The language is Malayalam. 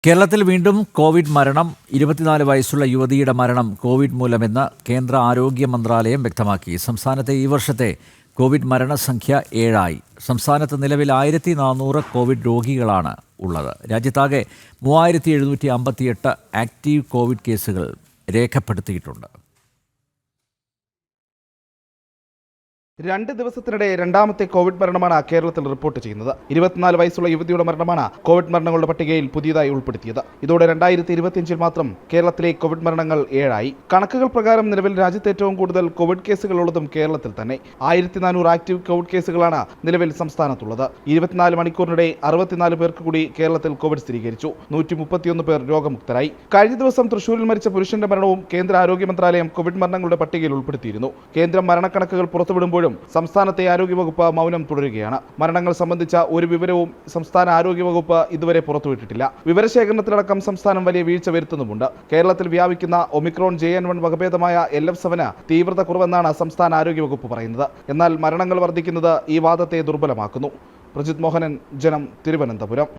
കേരളത്തിൽ വീണ്ടും കോവിഡ് മരണം. 24 വയസ്സുള്ള യുവതിയുടെ മരണം കോവിഡ് മൂലമെന്ന് കേന്ദ്ര ആരോഗ്യ മന്ത്രാലയം വ്യക്തമാക്കി. സംസ്ഥാനത്തെ ഈ വർഷത്തെ കോവിഡ് മരണസംഖ്യ 7 സംസ്ഥാനത്ത് നിലവിൽ 1400 കോവിഡ് രോഗികളാണ് ഉള്ളത്. രാജ്യത്താകെ 3758 ആക്റ്റീവ് കോവിഡ് കേസുകൾ രേഖപ്പെടുത്തിയിട്ടുണ്ട്. 2 ദിവസത്തിനിടെ രണ്ടാമത്തെ കോവിഡ് മരണമാണ് കേരളത്തിൽ റിപ്പോർട്ട് ചെയ്യുന്നത്. 24 വയസ്സുള്ള യുവതിയുടെ മരണമാണ് കോവിഡ് മരണങ്ങളുടെ പട്ടികയിൽ പുതിയതായി ഉൾപ്പെടുത്തിയത്. ഇതോടെ 2025 മാത്രം കേരളത്തിലെ കോവിഡ് മരണങ്ങൾ 7 കണക്കുകൾ പ്രകാരം നിലവിൽ രാജ്യത്ത് ഏറ്റവും കൂടുതൽ കോവിഡ് കേസുകൾ ഉള്ളതും കേരളത്തിൽ തന്നെ. 1400 ആക്റ്റീവ് കോവിഡ് കേസുകളാണ് നിലവിൽ സംസ്ഥാനത്തുള്ളത്. 24 മണിക്കൂറിനിടെ 64 പേർക്ക് കൂടി കേരളത്തിൽ കോവിഡ് സ്ഥിരീകരിച്ചു. 131 പേർ രോഗമുക്തരായി. കഴിഞ്ഞ ദിവസം തൃശൂരിൽ മരിച്ച പുരുഷന്റെ മരണവും കേന്ദ്ര ആരോഗ്യ മന്ത്രാലയം കോവിഡ് മരണങ്ങളുടെ പട്ടികയിൽ ഉൾപ്പെടുത്തിയിരുന്നു. കേന്ദ്രം മരണക്കണക്കുകൾ പുറത്തുവിടുമ്പോഴും സംസ്ഥാനത്തെ ആരോഗ്യവകുപ്പ് മൗനം തുടരുകയാണ്. മരണങ്ങൾ സംബന്ധിച്ച ഒരു വിവരവും സംസ്ഥാന ആരോഗ്യവകുപ്പ് ഇതുവരെ പുറത്തുവിട്ടിട്ടില്ല. വിവരശേഖരണത്തിലടക്കം സംസ്ഥാനം വലിയ വീഴ്ച വരുത്തുന്നുമുണ്ട്. കേരളത്തിൽ വ്യാപിക്കുന്ന ഒമിക്രോൺ JN1 വകഭേദമായ LF7 തീവ്രത കുറവെന്നാണ് സംസ്ഥാന ആരോഗ്യവകുപ്പ് പറയുന്നത്. എന്നാൽ മരണങ്ങൾ വർദ്ധിക്കുന്നത് ഈ വാദത്തെ ദുർബലമാക്കുന്നു. പ്രജിത് മോഹനൻ, ജനം, തിരുവനന്തപുരം.